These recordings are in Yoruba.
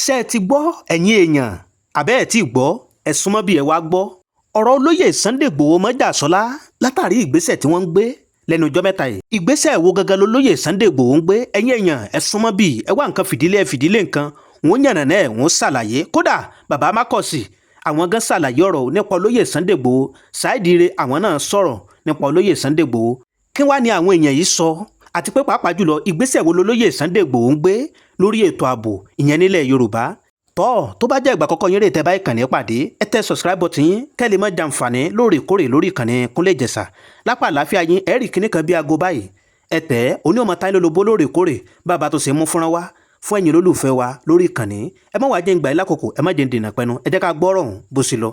ṣé ẹ ti gbọ́ ẹ̀yin èèyàn àbẹ́ ẹ̀ tí ì gbọ́ ẹ súnmọ́ bí ẹ wá gbọ́ ọ̀rọ̀ olóyè Sunday Igboho Mọ́jàsọ́lá látàrí ìgbésẹ̀ tí wọ́n ń gbé lẹ́nu ọjọ́ mẹ́ta yìí. ìgbésẹ̀ wo gangan lolóyè Sunday Igboho ń gbé ẹ̀yin èèyàn ẹ súnmọ́ bí ẹ wá nǹkan fìdílé nǹkan wọ́n yànnà náà wọ́n ṣàlàyé kódà bàbá Mákọ̀sí àwọn gan ṣàlàyé ọ̀rọ̀ nípa olóyè Sunday Igboho Saheed Ire àwọn náà sọ̀rọ̀ nípa olóyè Sunday Igboho kí wá ni àwọn èèyàn yìí sọ àti pé pàápàá jùlọ ìgbésẹ̀ wo lolóyè Sunday Igboho ń gbé lórí ètò ààbò ìyẹn nílẹ̀ Yorùbá tó bá jẹ́ ìgbà àkọ́kọ́ yín rè tẹ́ bá ìkànnì pàdé ẹ tẹ subscribe button yín kẹ́lẹ́ mọ́ jàǹfààní lóòrèkóòrè lórí ìkànnì Kúnlé Ìjẹ̀ṣà lápá àlàáfíà yín ẹ rí kíní kan bí aago báyìí ẹ tẹ̀ oní ọmọ táyé lólobó lóòrèkóòrè bàbá tó ṣe mú fúnra wá fún ẹ̀yin olólùfẹ́ wa lórí ìkànnì ẹ má wàá jẹ́ ìgbà yín lákòókò ẹ má jẹ́ ìdènà pẹ́nu ẹ jẹ́ ká gbọ́rọ̀ ọ̀hún bó ṣe lọ.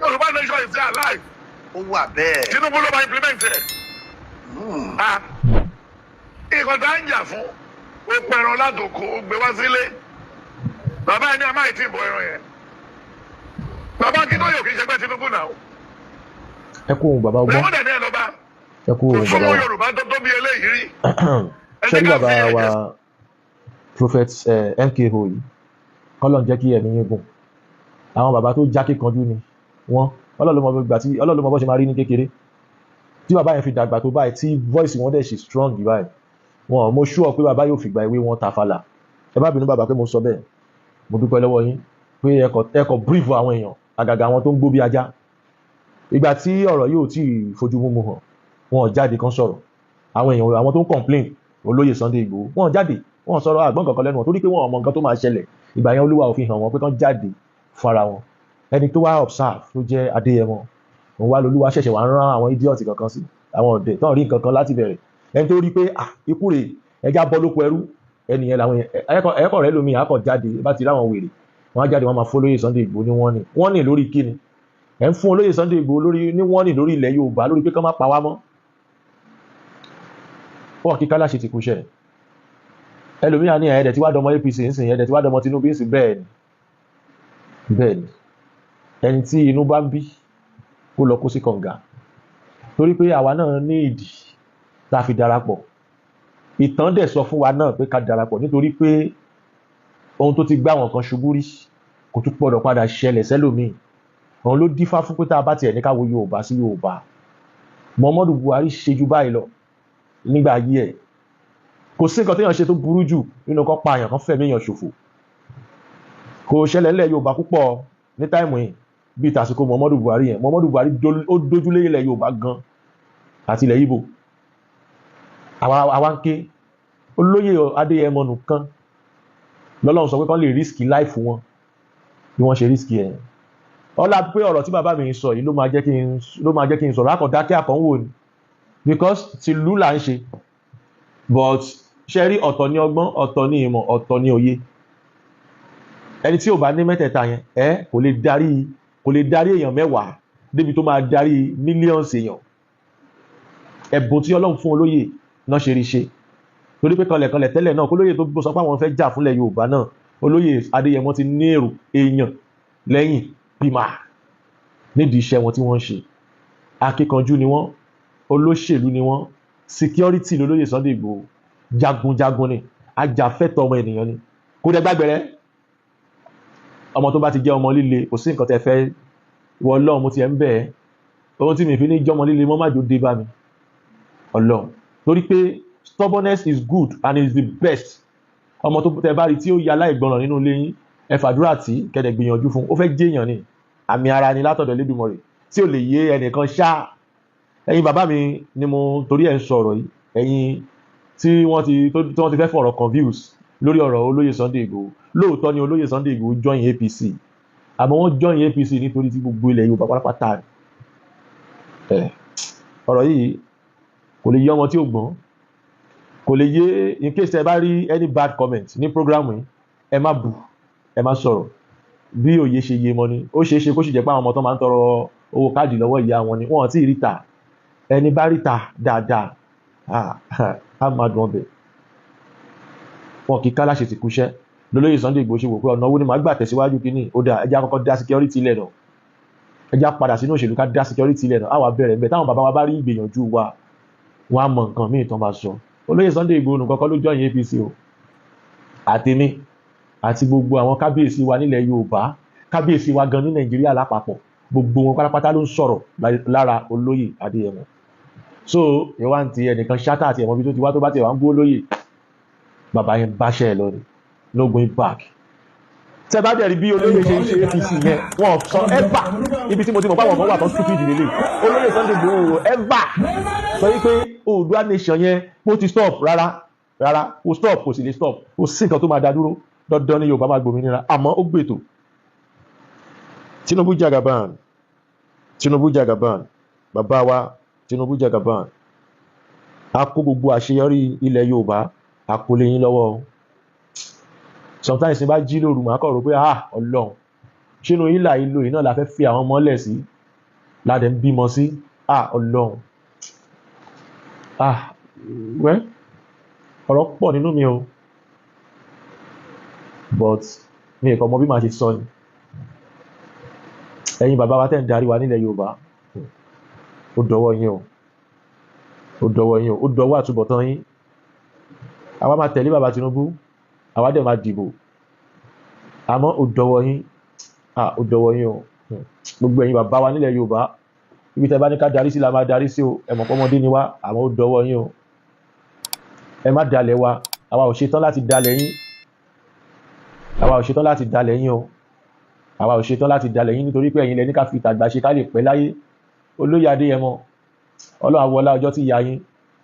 Yorùbá nation is still alive. Ó wà bẹ́ẹ̀. Tinubu ló máa implement ẹ̀. Ìkọ̀ tá ń jà fún ó pẹran látòkò ó gbé wá sílé. Bàbá ẹni a máa ti bọ̀ ẹran yẹn. Bàbá kí tó yọ kí n ṣe pé Tinubu náà. Ẹ kú ohun bàbá ọgbọ́n. Lẹ́wọ́n dẹ̀ ní ẹ lọ́ba. Ẹ kú ohun Fún bàbá wa. Yorùbá tó bí eléyìí rí. Ṣé ní bàbá wa Prophet MKO yìí kọ́lọ̀ ń jẹ́ kí ẹ̀mí yín gùn. Àwọn bàbá tó já kíkanjú ni wọ́n. Ọlọ́run mọ bó ṣe máa rí ní kékeré. Tí bàbá yẹn fi dàgbà tó báyìí tí voice wọn dẹ̀ ṣe strong báyìí. Mo sure pé bàbá yóò fìgbà ìwé wọn ta fàlà. Ẹ má bínú bàbá pé mo sọ bẹ́ẹ̀. Mo dúpẹ́ lọ́wọ́ yín pé ẹ kọ̀ brief àwọn èèyàn àgàgà àwọn tó ń gbó bí ajá. Ìgbà tí ọ̀rọ̀ yóò tí ì fojú múmu hàn wọn ò jáde kan sọ̀rọ̀. Àwọn èèyàn àwọn tó ń complain olóyè Sunday Igboho wọn ò jáde wọn sọ̀rọ̀ àgbọ̀n kankan lẹ́nu wọn torí pé wọn ò mọ nǹkan tó máa ṣẹlẹ̀. Ìgbà yẹn Olúwa ò fi hàn wọn pé kán jáde fara wọn. Ẹni tó wá observe tó jẹ́ Adéyẹmọ òun wá lolúwa ṣẹ̀ṣẹ̀ wá ń rán àwọn idiot kankan sí àwọn ọ̀dẹ̀ tó ń rí nǹkan kan láti bẹ̀rẹ̀ ẹni tó rí pé ikú rè ẹja bọ́ lóko ẹrú ẹni yẹn làwọn ẹ̀kọ́ rẹ̀ lómi àkọ́ jáde bá ti ráwọn wèrè wọn á jáde wọn máa fún olóyè Sunday Igboho ní wọ́n ní lórí kíni ẹ̀ ń fún olóyè Sunday Igboho wọ́n ní lórí ilẹ̀ Yorùbá lórí pé kán má pa wá mọ́ wọn kí kálá ṣe ti kúṣẹ́ ẹlòmíà ní ẹ̀ẹ́dẹ̀ tí wá dọmọ APC ń sìn ẹ̀ẹ́dẹ̀ tí wá dọmọ Tinubu ń sìn bẹ́ẹ̀ ni ẹni tí inú bá ń bí kó lọ kó sí kànga torí pé àwa náà ní ìdí tá a fi darapọ̀ ìtàn dẹ̀ sọ fún wa náà pé ká darapọ̀ nítorí pé ohun tó ti gbá wọn kan ṣubú rí kò tún gbọdọ̀ padà ṣẹlẹ̀ sẹ́lòmíì òun ló dífá fún pé tá a bá tiẹ̀ ní ká wo Yorùbá sí Yorùbá Muhammadu Buhari ṣe ju báyìí lọ nígbà ayé ẹ̀ kò sí nǹkan téèyàn ṣe tó burú jù nínú kan pa àyàn kan fẹ̀mí èèyàn ṣòfò kò ṣẹlẹ̀ ńlẹ̀ Yorùbá púpọ̀ ní táìmù yìí bíi tàsíkò Muhammadu Buhari yẹn Muhammadu Buhari ó dójúlé ilẹ̀ Yorùbá gan àti ilẹ̀ Ìgbò àwa ń ké olóyè Adéyẹmọ nìkan lọ́lọ́run sọ pé kán lè rísìkì láìfù wọn bí wọ́n ṣe rísìkì ẹ̀ ọlá pé ọ̀rọ̀ tí bàbá mi sọ yìí ló máa jẹ́ kí n sọ̀rọ̀ àkàndákẹ́ àkànwò ni because ti lù là ń ṣe but ṣe rí ọ̀tọ̀ ní ọgbọ́n ọ̀tọ̀ ní ìmọ̀ ọ̀tọ̀ ní òye ẹni tí ò bá ní mẹ́tẹ̀ẹ̀ta yẹn kò lè darí èèyàn mẹ́wàá débi tó máa darí millions èèyàn ẹ̀bùn tí Ọlọ́run fún olóyè náà ṣe rí ṣe torí pé kanlẹ̀kanlẹ̀ tẹ́lẹ̀ náà kólóyè tó sọ pé àwọn fẹ́ jà fúnlẹ̀ Yorùbá náà olóyè Adéyẹmọ ti ní èrò èèyàn lẹ́yìn bímà nídìí iṣẹ́ wọn tí wọ́n ń ṣe akíkanjú ni wọ́n olóṣèlú ni wọ́n security lolóyè Sunday Igboho jagunjagun ni ajàfẹ́tọ̀ ọmọ ènìyàn ni kó dẹ gbàgbẹ́rẹ́ ọmọ tó bá ti jẹ́ ọmọ líle kò sí nǹkan tẹ́ fẹ́ wọ Ọlọ́run mo ti ẹ̀ ń bẹ̀ ẹ́ ohun tí mi fi ní jọmọ líle mọ́ májò dé bá mi Ọlọ́run torí pé stubbornness is good and is the best ọmọ tó tẹ́ bá rí tí ó ya láìgbọràn nínú ilé yín ẹ fàdúrà tí kẹ́dẹ̀ gbìyànjú fún ó fẹ́ jẹ́yàn ni àmì ara ni látọ̀dọ̀ Elédùmarè tí ò lè yé ẹnìkan ṣá ẹ̀yin bàbá mi ni mo torí ẹ̀ ń sọ̀rọ̀ yìí ẹ̀yin tí wọ́n ti fẹ́ fọ̀rọ̀ confuse lórí ọ̀rọ̀ olóyè Sunday Igboho lóòótọ́ ni olóyè Sunday Igboho join APC àmọ́ wọ́n join APC nítorí tí gbogbo ilẹ̀ Yorùbá pátápátá ọ̀rọ̀ yìí kò lè yé ọmọ tí ò gbọ́n kò lè yé in case ẹ bá rí any bad comment ní program yìí ẹ má bù ẹ má sọ̀rọ̀ bí òye ṣe yé mọ́ ni ó ṣeé ṣe kó sì jẹ́ pé àwọn ọmọ tó máa ń tọrọ owó káàdì lọ́wọ́ ìyá wọn ni wọ́n ti rí ta ẹni bá rí ta dáadáa á máa dùn ọbẹ̀ wọn kì í ká láṣẹ ti kúṣẹ́ lólóyè Sunday Igboho ṣe wò pé ọ̀nà owó ni màá gbà tẹ̀síwájú kínní ó dáa ẹjẹ́ àkọ́kọ́ dá security ilẹ̀ náà ẹjẹ́ padà sínú òṣèlú ká dá security ilẹ̀ náà àwa bẹ̀rẹ̀ bẹ́ẹ̀ táwọn bàbá wa bá rí ìgbìyànjú wa wọn á mọ nǹkan míì tán bá sọ olóyè Sunday Igboho nìkan kọ́ ló join APC o àtẹ̀mí àti gbogbo àwọn kábíyèsí wa nílẹ̀ Yorùbá, kábíyèsí wa gan ní Nàìjíríà lápapọ̀, gbogbo wọn pátápátá ló ń sọ̀rọ̀ lára olóyè Adéyẹmọ. So ìwà ń ti ẹnìkan ṣáátà àti ẹ̀mọ́ bí tó ti wá tó bá ti wà ń bú olóyè, bàbá yẹn báṣẹ́ ẹ̀ lọ ni, no going back. Tẹ́ bá dẹ̀ rí bí olóyè ṣe ń ṣe APC yẹn, wọn sọ ever, ibi tí mo ti mọ̀ báwọn kan wà tó stupid lélẹ̀, olóyè Sunday Igboho ever sọ wípé Oòduà nation yẹn kó ti stop rárá kó stop kò sì lè stop, kò sí nǹkan tó máa dá dúró, dandan ni Yorùbá máa gbòmìnira, àmọ́ ó gbètò. Tinubu Jagaban, bàbá wa Tinubu Jagaban, a kó gbogbo àṣeyọrí ilẹ̀ Yorùbá a kó lé yín lọ́wọ́. Sometimes ní bá jí lóru màá kọ̀ rò pé Ọlọ́run ṣínú ìlà ìlò yìí náà la fẹ́ fi àwọn ọmọ lẹ̀ sí, ládẹ̀ ń bímọ sí, Ọlọ́run wẹ́ ọ̀rọ̀ pọ̀ nínú mi o, but mi kò mọ bí màá ṣe sọ ni. Ẹ̀yin bàbá wa tẹ́ ń darí wa nílẹ̀ Yorùbá, ó dọwọ́ yín o, ó dọwọ́ àtúbọ̀tán yín. Àwa máa tẹ̀lé bàbá Tinubu, àwa dẹ̀ máa dìbò, àmọ́ ó dọwọ́ yín o. Gbogbo ẹ̀yin bàbá wa nílẹ̀ Yorùbá, ibi tẹ́ bá ní ká darí sí la máa darí sí o, ẹ mọ̀ pọ́mọdé ni wá, àmọ́ ó dọwọ́ yín o. Ẹ má dalẹ̀ wa, àwa ò ṣetán láti dalẹ̀ yín, nítorí pé ẹ̀yin lẹ ní ká fi ìtàgbà ṣe ká lè pẹ́ láyé. Olóyè Adéyẹmọ, Ọlọ́run àwọlá ọjọ́ tí ìyá yín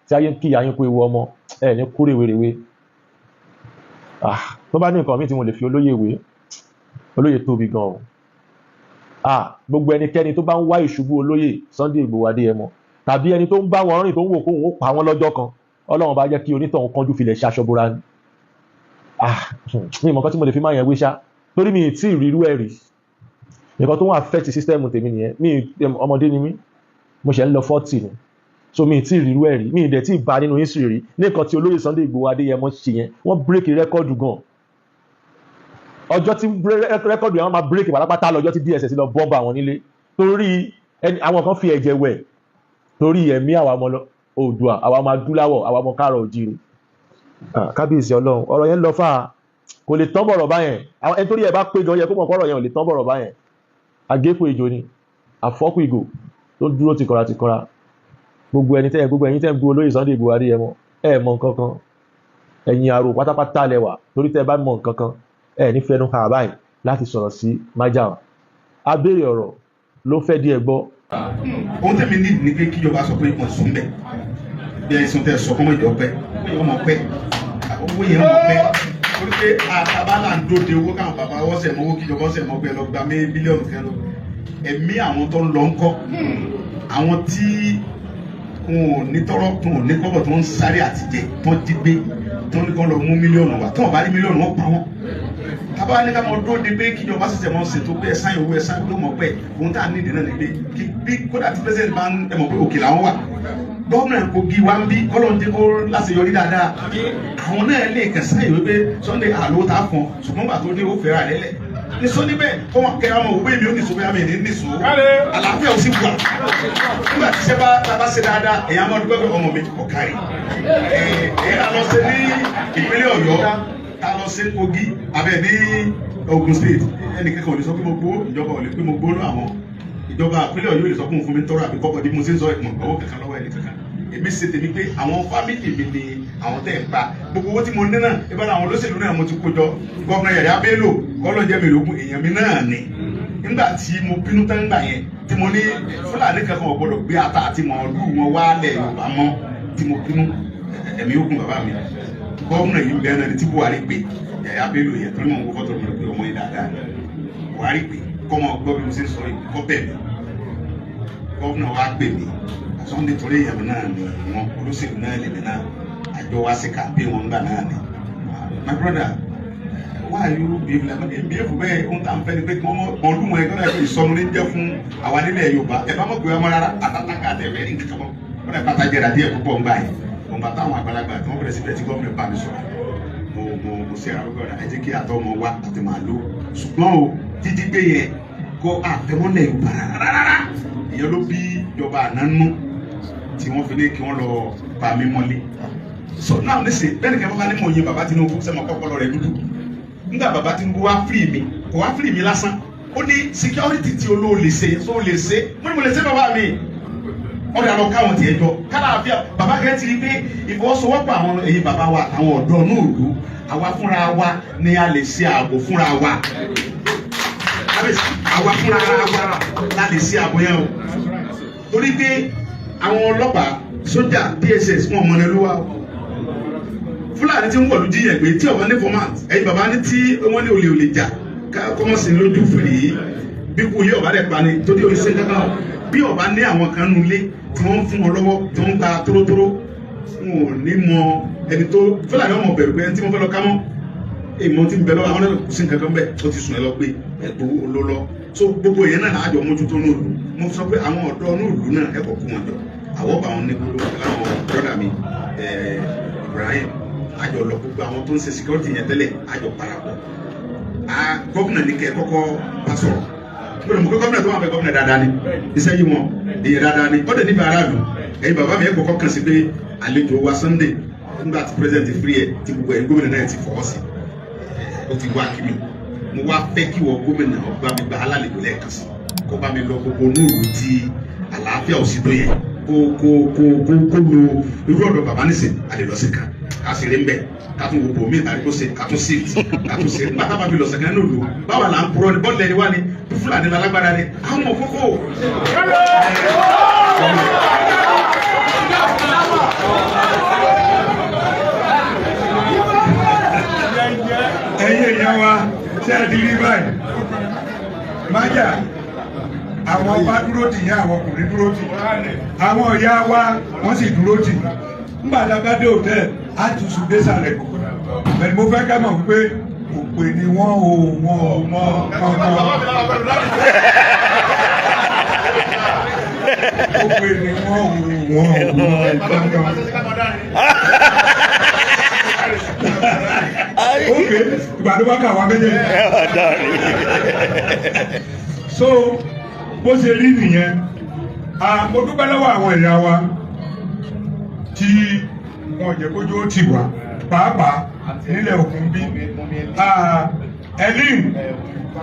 tí ayé ń kí ìyá yín kú ewu ọmọ, ẹ̀ ní kú rèwerèwe. Tó bá ní nǹkan míì tí mo lè fi olóyè wé, olóyè tóbi gan o. Gbogbo ẹnikẹ́ni tó bá ń wá ìṣubú olóyè Sunday Igboho Adéyẹmọ, tàbí ẹni tó ń bá wọn rìn tó ń wò kóhun ó pa wọn lọ́jọ́ kan, Ọlọ́run bá jẹ́ kí onítọ̀hún kánjú filẹ̀ ṣaṣọbora ni. Mi mọ̀ nǹkan tí mo lè fi máa yẹn wé ṣá, torí mi ì tí ì rírú ẹ̀ rí. Nǹkan tó ń affect system tèmi nìyẹn, ọmọdé ni mí, mo ṣẹ̀ ń lọ 40 ni, so mi ì tí ì rírú ẹ̀ rí, mi ì dẹ̀ tí ì bá nínú history rí. Ní nǹkan tí olóyè Sunday Igboho Adéyẹmọ ṣe yẹn, wọ́n break record gan. Ọjọ́ tí record yẹn wọ́n máa break pátápátá lọ́jọ́ tí DSS lọ bọ́mbà wọn nílé, torí àwọn kan fi ẹ̀jẹ̀ wẹ̀, torí ẹ̀mí àwa ọmọ Oòduà, àwa ọmọ adúláwọ̀, àwa ọmọ káàrọ̀ òjìrì. Kábíyèsí Ọlọ́run, ọ̀rọ̀ yẹn lọ fà, kò lè tán bọ̀rọ̀ báyẹn. Ẹni torí ẹ bá pé gan yẹ kó mọ̀ ọ̀rọ̀ yẹn ò lè tán bọ̀rọ̀ báyẹn. Àgékù ìjò ni, àfọ́kù ìgò tó dúró tìkọ̀rà. Gbogbo ẹ̀yin tẹ́ ń bu olóyè Sunday Igboho Adéyẹmọ, ẹ mọ̀ nǹkan kan, ẹ̀yin àrò pátápátá lẹ́wà, torí tẹ́ bá mọ̀ nǹkan kan, ẹ ní fẹnu ha báyìí láti sọ̀rọ̀ sí májàwá. Abéèrè ọ̀rọ̀ ló fẹ́ díẹ̀ gbọ́. Ohun tẹ́mi ní ní pé kíjọba sọ pé wọ́n sún bẹ̀, bí ẹ̀sùn tẹ́ sọ fún ìjọ pẹ́, ọmọ pẹ́, owó yẹn mọ̀ pẹ́, torí pé àtàbálà ń dóde owó káwọn bàbá ọ̀sẹ̀ mọ́wó kíjọba ọ̀sẹ̀ mọ́ pẹ́ lọ gba bílíọ̀nù kan lọ. Ẹ̀mí àwọn tó ń lọ ń kọ́, àwọn tí wọn ò ní tọrọ tó ò ní kọ́bọ̀ tó ń sáré àtijẹ tó ń jí gbé tó ń ní kọ́ lọ mú mílíọ̀nù wá tó wọn bá rí mílíọ̀nù wọn pa wọn. Tábà ní ká mọ dóde pé kíjọba ṣẹ̀ṣẹ̀ mọ ṣètò pé ẹ̀sán ìwé ẹ̀sán ló mọ̀ pẹ́ ohun tá à ní ìdènà nílé kí bí kódà tí pẹ́sẹ̀ bá ń ẹ̀mọ̀ pé òkè làwọn wà. Gómìnà Kogi wa ń bí kọ́lọ́n dé kó láṣeyọrí dáadáa. Àwọn náà lè kẹsàn ìwé pé Sunday àlọ́ ta fún ṣùgbọ́n gbà tó dé ó fẹ́ra rẹ̀ lẹ̀. Ní sọ níbẹ̀ kọ́ wọn kẹ́ ọmọ òwe mi ò ní sọ bóyá mi ní ní sọ. Àlàáfíà ò sì wà. Nígbà tí iṣẹ́ bá ṣe dáadáa ẹ̀yà máa dúpẹ́ pé ọmọ mi kò kárí. Ẹ̀yà lọ sí ní ìpínlẹ̀ Ọ̀yọ́, ta lọ sí Kogi, abẹ́ ní Ogun State. Ẹnìkẹ́kọ̀ọ́ ò lè sọ pé mo gbó, ìjọba ò lè pé mo gbó lọ àwọn. Ìjọba ìpínlẹ̀ Ọ̀yọ́ lè sọ fún mi tọrọ àbí kọ́kọ́ di mo ṣe ń sọ ìmọ̀ ọwọ́ kankan lọ́wọ́ ẹni kankan. Èmi ṣe tèmi pé àwọn fámìlì mi ni àwọn tẹ̀ ń pa gbogbo owó tí mo ní náà ìbára àwọn olóṣèlú náà mo ti kó jọ gọ́ọ̀nà Yàyà Bello kọ́lọ́jẹ́ mi lógún èèyàn mi náà ni. Nígbà tí mo bínú tán gbà yẹn tí mo ní Fúlàní kankan ò gbọdọ̀ gbé ata àti màálù wọn wálẹ̀ Yorùbá mọ́ tí mo bínú ẹ̀mí ogun bàbá mi. Gọ́ọ̀nà yìí bẹ́ẹ̀ náà ni tí Buhari pè Yàyà Bello yẹn torí mọ̀ n kó fọ́tò mi pé ọmọ yìí dáadáa Buhari pè kọ́ mọ gbọ́ bí mo ṣe ń sọ yìí kọ́ bẹ̀ mí gọ́ọ̀nà wa pè mí Sunday torí èèyàn náà ni wọn olóṣèlú náà lèmi náà àjọ wa sí kàmpé wọn gbà náà ni. My brother, why you behave like that? Behave bẹ́ẹ̀ ohun tá à ń fẹ́ ni pé kí wọ́n ọdún wọn ẹgbẹ́ náà fi ìsọnù ní jẹ́ fún àwa nílẹ̀ Yorùbá ẹ bá mọ̀ pé ọmọ rárá àtàtàkà àti ẹ̀fẹ́ ní nǹkan mọ́ wọn náà bàtà jẹrà díẹ̀ púpọ̀ ń gbà yẹn wọn bàtà àwọn àgbàlagbà tí wọ́n bẹ̀rẹ̀ síbẹ̀ tí gómìnà bá mi sọ̀rọ̀ mo ṣe àwọn ọgbọ́n ẹ jẹ́ kí àtọ́ ọmọ wa àti màálù ṣùgbọ́n o jíjí gbé yẹn kó àtẹmọ́lẹ̀ Yorùbá rárá ìyẹn ló bí ìjọba àná nú tí wọ́n fi ní kí wọ́n lọ bá mi mọ́lé so now listen bẹ́ẹ̀ni kẹ́ bá ní mò ń yin bàbá Tinubu sẹ́mo kọ́kọ́lọ́ rẹ̀ dúdú nígbà bàbá Tinubu wá free mi kò wá free mi lásán ó ní security tí olóòlè ṣe tó lè ṣe mo lè ṣe bàbá mi ọ̀rẹ́ àlọ́ káwọn tiẹ̀ jọ kálàáfíà bàbá kẹ́ ti rí pé ìfọwọ́sowọ́pọ̀ àwọn èyí bàbá wa àwọn ọ̀dọ́ náà lù àwa fúnra wa ni a lè ṣe ààbò fúnra wa àwa fúnra wa la lè ṣe ààbò yẹn o torí pé àwọn ọlọ́pàá sójà DSS wọn mọ̀ ní olúwa Fúlàní tí ń wọ̀lú jíyàn gbé tí ọ̀wọ́n ní format ẹ̀yin bàbá ní tí wọ́n ní olè jà kọ́mọ̀sí lójú fèrè yìí bí kú ilé ọ̀bá rẹ̀ pa ni tó dé orí sẹ́ńtẹ́ náà bí ọ̀bá ní àwọn kan nu ilé tí wọ́n ń fún wọn lọ́wọ́ tí wọ́n ń ta tórótóró wọn ò ní mọ ẹni tó Fúlàní ọmọ bẹ̀rù pé ẹni tí wọ́n fẹ́ lọ ká mọ́ èèmọ̀ tí ń bẹ lọ́wọ́ àwọn náà kò sí nǹkan kan bẹ́ẹ̀ ó ti sùn ẹ lọ gbé ẹ̀gbọ́ olólọ́ so gbogbo èèyàn náà àjọ mójútó ní òlu mo sọ pé àwọn ọ̀dọ́ ní òlu náà ẹ̀kọ́ kú wọn jọ àwọ̀ bá wọn ní gbogbo láwọn brọ́dà mi Ibrahim àjọ lọ gbogbo àwọn tó ń ṣe security yẹn tẹ́lẹ̀ àjọ parapọ̀ gómìnà ní kẹ́ kọ́kọ́ bá sọ̀rọ̀ gbọ́dọ̀ mọ̀ pé gómìnà tó wà fẹ́ gómìnà dáadáa ni iṣẹ́ yìí wọn èyí dáadáa ni ọ̀dẹ̀ níbi aráàlú ẹ̀yin bàbá mi ẹ̀ kọ́kọ́ kàn sí pé àlejò wa Sunday nígbà tí president free ẹ̀ ti gbogbo ẹ̀yin gómìnà náà ti fọwọ́ sí ó ti wá kí mi mo wá fẹ́ kí wọ́n gómìnà ọgbà mi gba alálejò lẹ́ẹ̀kan sí kó bá mi lọ gbogbo nóòlù tí àlàáfíà òsì tó yẹ kó lo irú ọ̀dọ̀ bàbá nísìn àlelọ́sìn kan ká sì rí ń bẹ̀ ká tún gbogbo mi ìtàrí kó ṣe ká tún sí ká tún ṣe nígbà tábà fi lọ̀sẹ̀ kan ní òdo báwa là ń purọ́ ni bọ́ọ̀lù ẹni wá ni Fúlàní lálágbára ni àwọn ọmọ kókó. ẹ̀yin èèyàn wa ṣe é di rí báyìí májà àwọn ọba dúró tì yẹn àwọn ọkùnrin dúró tì àwọn ìyá wa wọ́n sì dúró tì nígbà tá a bá dé òtẹ́ẹ̀ á tún sùn dé sàlẹ̀ bẹ́ẹ̀ ni mo fẹ́ ká mọ̀ wípé òpè ni wọ́n ò mọ̀ kankan òpè ni wọ́n ò mọ̀ kankan. Ok, ìgbàdo bá kà wá méjèèjì. So bó ṣe rí nìyẹn mo dúpẹ́ lọ́wọ́ àwọn ẹ̀yà wa tí wọ́n jẹ́ kójú ó tì wá pàápàá nílẹ̀ òkun bí Ẹlín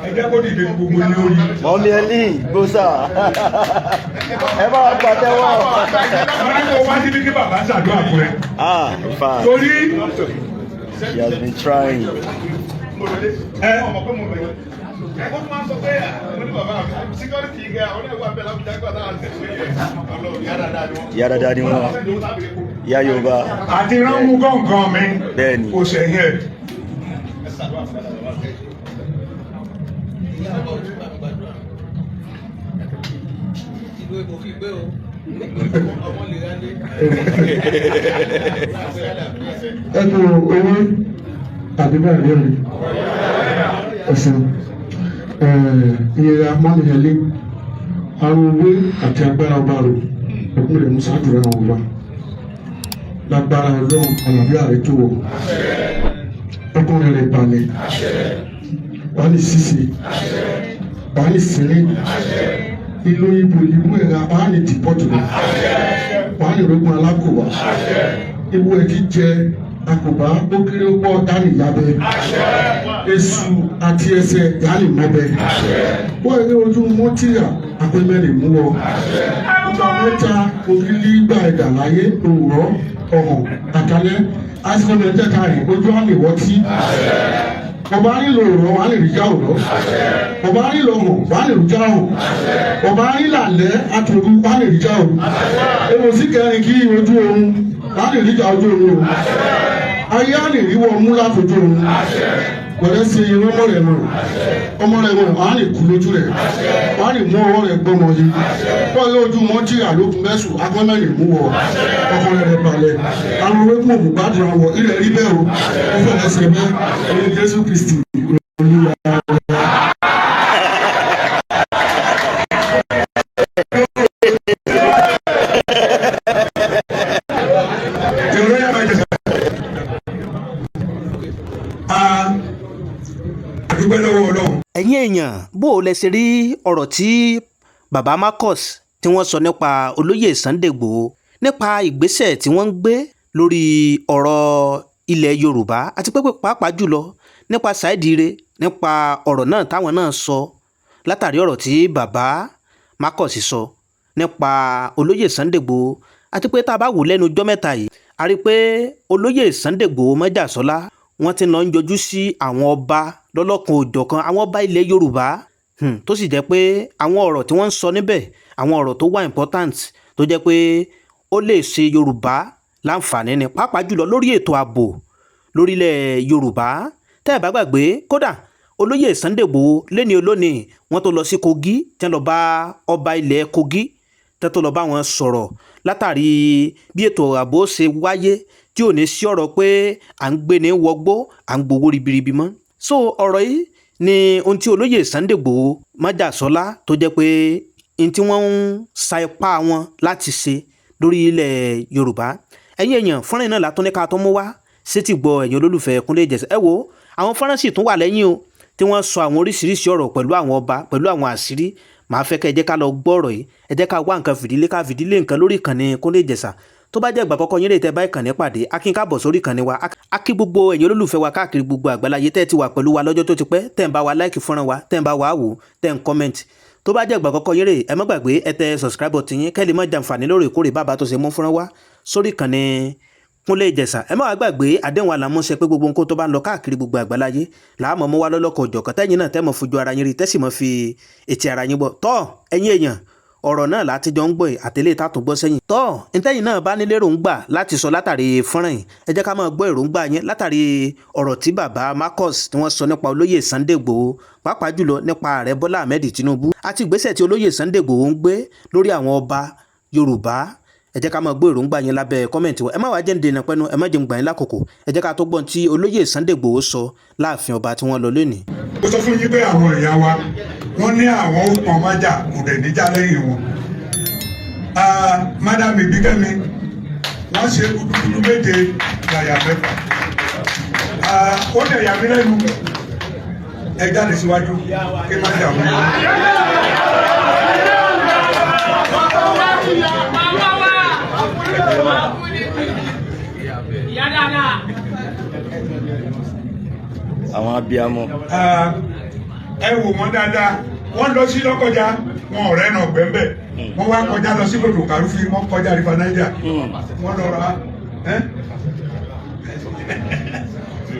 ẹ jẹ́ kó dìde gbogbo ilé orí. mọ́mí Ẹlín gbósà ẹ bá wa pàtẹ́wọ́. wọ́n ní kó wá síbi kí bàbá ṣàdúrà fún ẹ. fine. torí. She has been trying. Yàrá ni wọn. Ìyá Yorùbá. Àti ránmú gángan mi. Bẹ́ẹ̀ni. Kò sẹ́yìn ẹ̀. ẹnu owó tàbí bẹ́ẹ̀ rí rí ẹ̀sìn ìyẹra mọ́nìyẹlé àwọn owó àti agbára ọba rò ẹkún rẹ̀ musa jùlọ àwọn ọba lágbára ọlọ́run àlàáfíà rẹ̀ tó wọ̀ ẹkún rẹ̀ balẹ̀ wà ní sísè wà ní sílẹ̀ ìlú ìbò ìlú ẹ̀rọ wà ní dìpọ́tù rẹ̀ wà ní rogun alákòwà ewu ẹ̀dí jẹ àkùbá ó kéré ó pọ̀ dání lábẹ́ èṣù àti ẹsẹ̀ dání mọ́bẹ́ wọ́n ẹ̀rí ojú mọ́tíyà àpẹmẹ́rin mú wọ ọba mẹ́ta ògiri gbà ẹ̀dà láyé òwúrọ̀ ọ̀hún àtàlẹ́ àìsàn mẹ́tẹ́ta rẹ̀ ojú àlè wọ́tí ọba nílò òrọ̀ wà lè rí já òrọ̀ ọba nílò ọ̀hún wà lè rí já ọ̀hún ọba nílò àlẹ́ àtòrú wà lè rí já ọ̀hún èrò sí kẹrin kí ojú oorun wà lè rí já ojú oorun o ayé á lè rí wọ́n mú láfojú oorun wẹ̀rẹ́ sí ọmọ rẹ̀ mọ̀ wà lè kú lójú rẹ̀ wà lè mú ọwọ́ rẹ̀ gbọ́mọ yìí wọ́n yóò ojú mọ́ tí àlókun mẹ́sùn agbọ́mẹ́rin mú wọ ọkùnrin rẹ̀ balẹ̀ àwọn owó kún òkú gbádùn àwọ̀ ilẹ̀ rí bẹ́ẹ̀ o ó fẹ́ ẹsẹ̀ bẹ́ẹ̀ ẹni Jésù Kristi olúwa ẹ̀yin èèyàn bó o lẹ ṣe rí ọ̀rọ̀ tí baba Marcus tí wọ́n sọ nípa olóyè Sunday Igboho nípa ìgbésẹ̀ tí wọ́n ń gbé lórí ọ̀rọ̀ ilẹ̀ Yorùbá àti pé pàápàá jùlọ nípa Saheed Ire nípa ọ̀rọ̀ náà táwọn náà sọ látàrí ọ̀rọ̀ tí bàbá Marcus sọ nípa olóyè Sunday Igboho àti pé tá a bá wò lẹ́nu ọjọ́ mẹ́ta yìí a rí i pé olóyè Sunday Igboho Májàsọ́lá wọ́n ti lọ ń yọjú sí àwọn ọba lọ́lọ́kan òjọ̀kan àwọn ọba ilẹ̀ Yorùbá tó sì jẹ́ pé àwọn ọ̀rọ̀ tí wọ́n ń sọ níbẹ̀ àwọn ọ̀rọ̀ tó wà important tó jẹ́ pé ó lè ṣe Yorùbá láǹfààní ni pàápàá jùlọ lórí ètò ààbò lórílẹ̀ Yorùbá tẹ́ ẹ̀ bá gbàgbé kódà olóyè Sunday Igboho lẹ́ni olónìí wọ́n tó lọ sí Kogi tẹ́ lọ bá ọba ilẹ̀ Kogi tẹ́ tó lọ bá wọn sọ̀rọ̀ látàrí bí ètò ààbò ṣe wáyé tí ò ní sí ọ̀rọ̀ pé à ń gbé ní wọgbó à ń gbowó ribiribi mọ́ so ọ̀rọ̀ yìí ni ohun tí olóyè Sunday Igboho Májàsọ́lá tó jẹ́ pé ohun tí wọ́n ń sa ipá wọn láti ṣe lórí ilẹ̀ Yorùbá ẹ̀yin èèyàn fọ́nrán náà látọ́ ní ká tó mú wá sétí gbọ́ ẹ̀yin olólùfẹ́ Kúnlé Ìjẹ̀ṣà ẹ wo àwọn fọ́nrán sì tún wà lẹ́yìn o tí wọ́n sọ àwọn oríṣiríṣi ọ̀rọ̀ pẹ̀lú àwọn ọba pẹ̀lú àwọn àṣírí màá fẹ́ kẹ́ ẹ jẹ́ ká lọ gbọ́ ọ̀rọ̀ yìí ẹ jẹ́ ká wá nǹkan fìdílé nǹkan lórí ìkànnì Kúnlé Ìjẹ̀ṣà tó bá jẹ́ ìgbà àkọ́kọ́ yín lè tẹ́ bá ìkànnì pàdé akín káàbọ̀ sórí ìkànnì wa akí gbogbo ẹ̀yin olólùfẹ́ wa káàkiri gbogbo àgbáláyé tẹ́ ti wà pẹ̀lú wa lọ́jọ́ tó ti pẹ́ tẹ́ ń bá wa láìkì fọ́nrán wa tẹ́ ń bá wa wò tẹ́ ń kọ́mẹ́ǹtì tó bá jẹ́ ìgbà àkọ́kọ́ yín rè ẹ má gbàgbé ẹ tẹ subscribe button yín kẹ́ lè má jàǹfààní lóòrèkóòrè bàbá tó ṣe mú fọ́nrán wa sórí ìkànnì Kúnlé Ìjẹ̀ṣà ẹ má wá gbàgbé àdéhùn àlàmúṣe pé gbogbo nǹkan tó bá ń lọ káàkiri gbogbo àgbáláyé làámọ̀ mú wá lọ́lọ́kọ̀ ọ̀jọ̀kan tẹ́yìn náà tẹ́mọ̀ fojú ara yín rí tẹ́sì mọ́ fi etí ara yín gbọ́ tọ́ ẹ̀yin èèyàn ọ̀rọ̀ náà láti jọ ń gbọ́ àtẹ̀lé ìtàtún gbọ́ sẹ́yìn tọ́ ntẹ́yìn náà bá nílé èròǹgbà láti sọ látàrí fọ́nrán yìí ẹ jẹ́ ká máa gbọ́ èròǹgbà yẹn látàrí ọ̀rọ̀ tí bàbá Marcus tí wọ́n sọ nípa olóyè Sunday Igboho pàápàá jùlọ nípa ààrẹ Bọ́lá Ahmed Tinubu àti ìgbésẹ̀ tí olóyè Sunday Igboho ń gbé lórí àwọn ọba Yorùbá ẹ jẹ́ ká máa gbọ́ èròǹgbà yẹn lábẹ́ kọ́mẹ̀ntì wa ẹ má wá jẹ́ ń dènà pẹ́nu ẹ má jẹ́ ń gbà yín lákòókò ẹ jẹ́ ká tó gbọ́n tí olóyè Sunday Igboho sọ láàfin ọba tí wọ́n lọ lónìí. ó sọ fún yín pé àwọn èèyàn wa wọ́n ní àwọn ó pọn májà kò dẹ̀ níjà lẹ́yìn wọn. Madam Ibikemi wọ́n ṣe gudugudu méje yàyà mẹ́fà ó dẹ̀ yà mí lẹ́nu ẹ jáde síwájú kí má jà wọ́n. àwọn abiyamọ. ẹ wò wọ́n dáadáa wọ́n lọ sí Lọ́kọ́jà wọn ọ̀rẹ́ náà gbẹ́mbẹ́ wọ́n wá kọjá lọ sí lòdò kàrúfì wọ́n kọjá rífa Niger wọ́n lọ ra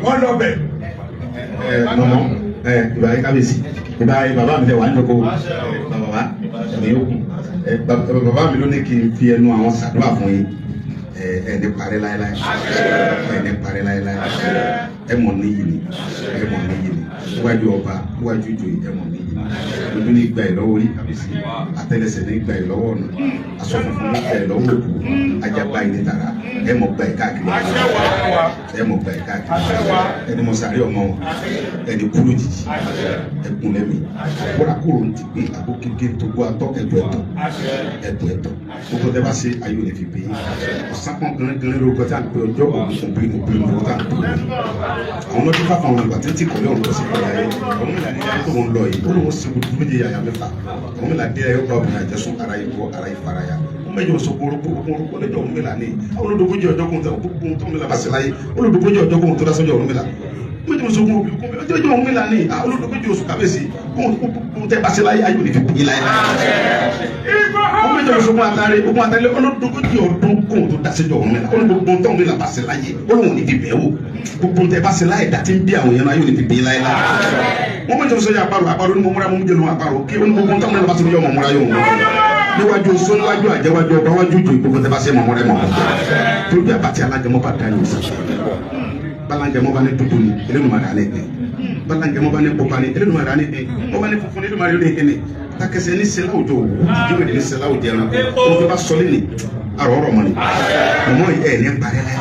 wọ́n lọ bẹ̀. mọ̀mọ́ ìgbà yẹn kábíyèsí ìgbà yẹn bàbá mi tẹ wà nínú kó bàbá mi yóò kù bàbá mi ló ní kí n fi ẹnu àwọn ṣàdúrà fún yín ẹni parẹ́ láéláé ẹni parẹ́ láéláé ẹ mọ̀ níyì ni ẹ mọ̀ níyì ni níwájú ọba níwájú ìjòyè ẹ mọ̀ níyì ni ojú ní gba ẹ lọ́wọ́ orí àbísí àtẹ́lẹsẹ̀ ní gba ẹ lọ́wọ́ ọ̀nà aṣọ funfun ní gba ẹ lọ́wọ́ òkú ajagba yìí ní tara ẹ mọ̀ gba ẹ káàkiri ẹ mọ̀ gba ẹ káàkiri ẹni mọ̀ sàrí ọmọ wọn ẹni kúrò jìjì ẹkùn lẹ́mí kóra kúrò ní ti gbé àgbo kékeré tó gbó atọ́ ẹ̀tọ́ gbogbo tẹ bá ṣe ayé ò lè fi bẹ́ẹ̀ ọ̀sápọ̀n gẹ́gẹ́ lórúkọ tí a ń pè ọjọ́ òbí lórúkọ tí a ń pè àwọn ọdún fáfọn ọ̀rọ̀ ìgbà tí kò lọ́rùn lọ sí ìpàdé ayé ọmọ ìlànà ìyá tó ń lọ yìí ó lóun ṣe gbogbo méje yàyà mẹ́fà ọmọ ìlànà ìyá yóò bá obìnrin àjẹsùn ara yìí wọ ara yìí fara ya ọmọ ìjọ sọ gbogbo lẹ́jọ́ ọmọ ìlànà ní olódogójì ọjọ́ kóhun tó ọmọ ìlànà bá sí láyé olódogójì ọjọ́ kóhun tó dásọ́jọ́ ọmọ ìlànà méjì oṣù kún ọjọ́ ọmọ ìlànà ní olódogójì oṣù kábíyèsí kóhun tẹ́ bá sí láyé ayé òní fi kún yín láyé ọmọ ìjọ oṣù kún àtàrí olódogójì ọdún kóhun tó dásọ́jọ́ ọmọ ìlànà olódogójì ọdún kóhun tó bá sí láyé olóhun ní fi bẹ́ẹ̀ wò gbogbo tẹ́ bá sí láyé dàtí ń bí àwọn yẹn náà ayé òní fi bí láyé láyé wọ́n méjì oṣù yà àparò ní mo múra mo ń jẹ́ lọ́wọ́ àparò kí gbogbo tó ń lọ bá ti yọ ọmọ múra yóò níwájú oṣù níwájú àjẹwájú ọba wájú ìjò ìgbogbo tẹ́ bá sí mọ̀mọ́ rẹ̀ mọ̀mọ́ torí bí àbátí alájẹmọ́ bá dá yóò sàṣẹ balangẹmọ́ bá ní dúdú ni Elédùmarè alẹ́ ẹ̀ balangẹmọ́ bá ní pupa ni Elédùmarè alẹ́ ẹ̀ wọ́n bá ní funfun ní Elédùmarè alẹ́ ẹ̀ takẹsẹ̀ ní sẹ́lá òjò jíjọ́ ní sẹ́lá òjò ẹ̀rọ o tó bá sọlé ni àrọ̀rọ̀ mọ́ ni mọ̀mọ́ ẹ̀ ní parẹ́ la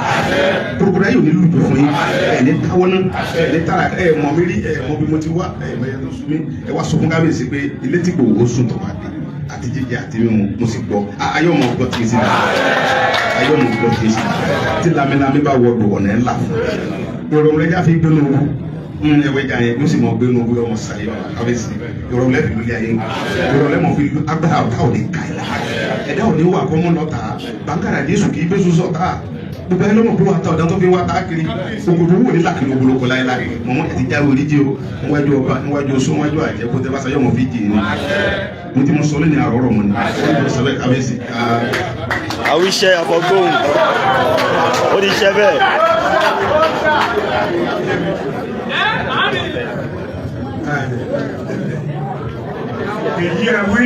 kúrúkúrú ayé ò ní lùjọ fún yín ẹ̀ ní táwọn náà ẹ̀ ní tara ẹ̀ mọ̀ mi rí ẹ̀ mọ̀ bí mo ti wá ẹ̀ mọ̀ ẹ̀ tó sún mi ẹ̀ wá sọ fún kábíyèsí pé ilé tí kò wó sùn tó wá dé àti jíjẹ àti mímu mo sì gbọ́ ayọ̀ mọ̀ gbọ́ tí ì sí ayọ̀ mọ̀ gbọ́ tí ì sí tí lamẹ́lamẹ́ bá wọ̀dọ̀ ọ̀nà ẹ̀ là fún ìrọ̀rùn rẹ̀ jáfe gbénu owó ẹ̀wẹ̀ jà yẹn yóò sì mọ̀ gbénu owó ọmọ sàyẹ̀ wà kábíyèsí ìrọ̀rùn lẹ́fì lórí ayé ìrọ̀rùn lẹ́mọ̀ fi agbára ọ̀tá ò ní ká ẹ̀ la ẹ̀dá ò ní wà kọ́ mọ́ lọ́ta bàǹkàrà Jésù kì í gbé sọ́sọ́ ta gbogbo ẹni lọ́mọ pé wọ́n ta ọ̀dà tó fi wá káàkiri òkòtò wò ní làkìlì ògbólógbò láéláé mọ̀mọ́ ẹ̀ ti jáwé oríjì o níwájú ọba níwájú oṣù níwájú àjẹ́ kó tẹ́ bá sayọ́ mọ̀ fi jì ní mo ti mọ sọ lẹ́ni àrọ́rọ̀ mọ́ ni ó sọ bẹ́ẹ̀ kábíyèsí. àwíṣẹ́ àfọgbóhùn ó ní iṣẹ́ bẹ́ẹ̀. èyí ẹ wí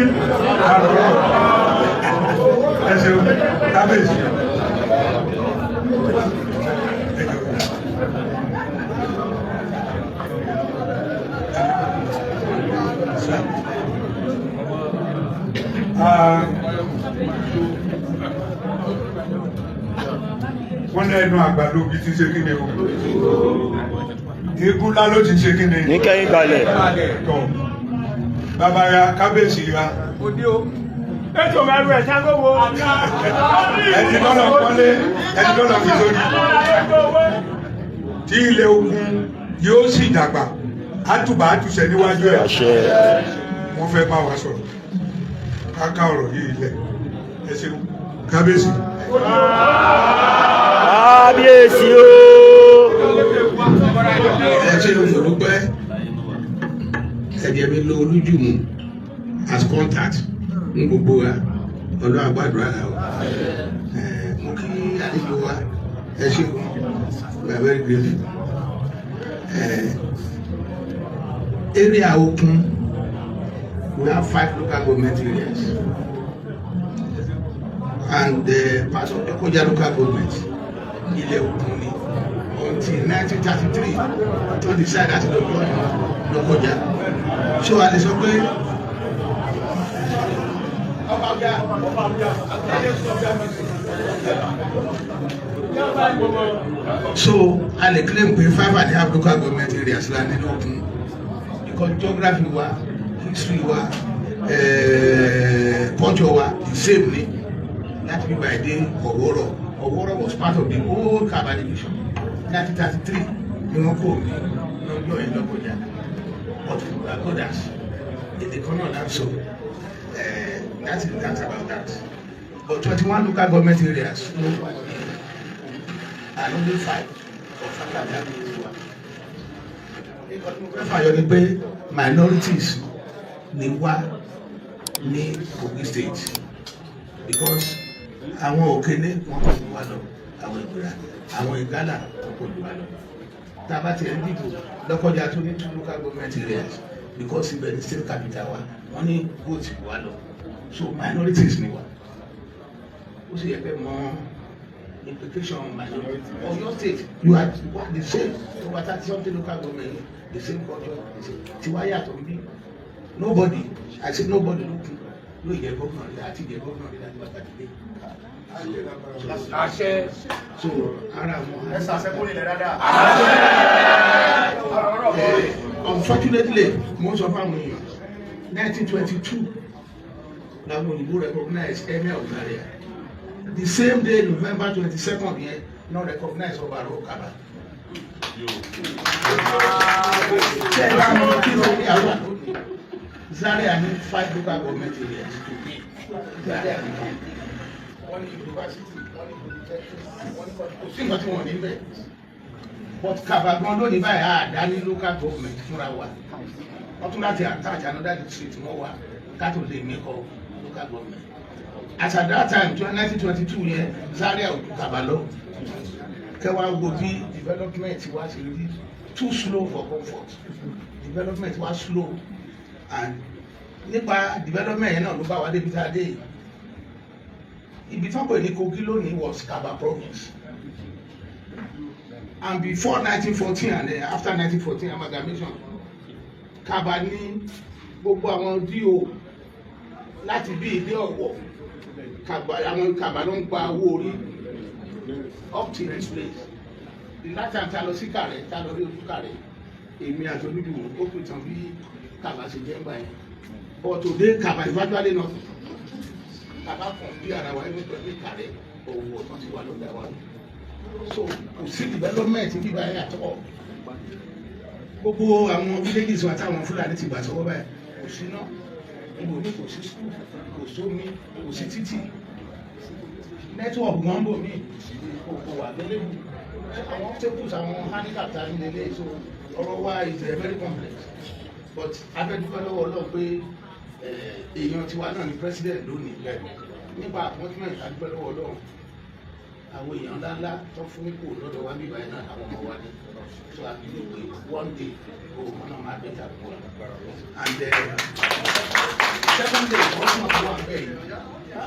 àrọ̀ ẹsẹ̀ kábíyèsí. wọ́n lẹ́nu àgbàdo bí ti ṣe kí ni o eégún ńlá ló ti ṣe kí ni. ní kẹ́yìn balẹ̀. tọ́ bàbá ya kábíyèsí ya. ètò mẹ́rù ẹ̀ ṣàgówó. ẹni lọ́lọ́ kọ́lé ẹni lọ́lọ́ fi sórí. tí ilé ogun yóò sì dàgbà àtùbà àtúnṣe níwájú ẹ̀. wọ́n fẹ́ bá wa sọ̀rọ̀ ká ọ̀rọ̀ yìí lẹ̀ ẹ ṣeun kábíyèsí. kábíyèsí o. ẹ ṣe olùdókòwò ẹ̀jẹ̀ mi lo olújùmù as contact ní gbogbo wa ọlọ́ àgbàdúrà la o mo kí àlejò wa ẹ ṣe we are very grateful area Okun we have 5 local government areas and part of Lokoja local government ilẹ̀ Okun ni until 1933 to decide láti lọ join Lokoja so a lè sọ pé so a lè claim pé 5.5 local government areas la nínú Okun because geography wa history wa culture wa the same ni láti bí by day Oworo was part of the old Kaba division 1933 ni wọ́n kó ní lọ́jọ́ ìlọ́kọjá but others èdè kan náà láti sọ that's about that but 21 local government areas no and only 5 of Fakata fàyọ ni pé minorities ni wá ní Kogi state because àwọn Òkéné wọn kò lù wá lọ àwọn Ìgbìrà àwọn Ìgálà wọn kò lù wá lọ tá a bá tiẹ̀ ń dìbò Lọ́kọ́jà tó ní 2 local government areas because ibẹ̀ ni state capital wa wọ́n ní vote wá lọ so minorities ni wá ó sì yẹ pé mọ implication minority Ọ̀yọ́ state you are the same over 30 something local government the same culture the same tiwa yàtọ̀ ń bí nobody I say nobody ló yẹ gómìnà rẹ àti yẹ gómìnà rẹ láti bàtà dìde. àṣẹ. so ara wọn. ẹ ṣàṣẹ́kùn ilẹ̀ dáadáa. unfortunately mo sọ fáwọn èèyàn 1922 làwọn òyìnbó recognize Emir of Zaria the same day November 22nd yẹn no recognize Ọba Kaba. ṣé ẹ bá mọ kí ló ní àwọn àlóyè Zaria ní 5 local government areas Zaria ní wọ́n ní university wọ́n ní polytechnic wọ́n ní kò sí nǹkan tí wọ́n ní bẹ́ẹ̀ but Kaba gan lónìí báyìí àdá ní local government fúnra wa wọ́n tún láti attach another district wọ́n wà kátó lè mẹ́kọ̀ local government at that time 1922 yẹn Zaria ò Kaba lọ kẹwàá wo bí development wa ṣe rí too slow for comfort development wa slow and nípa development yẹn náà ló bá wa débi tá a dé ibi tí wọ́n pè ní Kogi lónìí was Kaba province and before 1914 and after 1914 amalgamation Kaba ní gbogbo àwọn D.O. láti bí ilé Ọ̀wọ̀ àwọn Kaba ló ń gba owó orí up to this place the last time ta lọ sí Kàrẹ́ ta lọ rí ojú Kàrẹ́ èmi àti Olújùmọ̀ ó pè tán bí Kaba ṣe jẹ́ ń gbà yẹn but today Kaba is virtually nothing Kaba kan bí ara wa ẹni pẹ̀lú Kàrẹ́ Ọ̀wọ̀ tó ti wà lọ́dà wa so kò sí development bíbá yẹn àtọ́ gbogbo àwọn villages wa táwọn Fúlàní ti gbà sọ́wọ́ báyìí kò sí náà ibò ní kò sí school kò sómi kò sí títì network wọn bò mí kò wà lélẹ́wù àwọn tables àwọn handicap ta ní lélẹ́ so ọ̀rọ̀ wa is very complex but abẹ́dúpẹ́ lọ́wọ́ Ọlọ́run pé èèyàn tiwa náà ni president lónìí nípa appointment adúpẹ́ lọ́wọ́ Ọlọ́run àwọn èèyàn ńláńlá tó fún ipò lọ́dọ̀ wa bíbá yẹn náà àwọn ọmọ wa ní so I believe pé one day wọn náà máa bẹ́ẹ̀ tàbí wọn and second day wọ́n tún máa wà bẹ́ẹ̀ yìí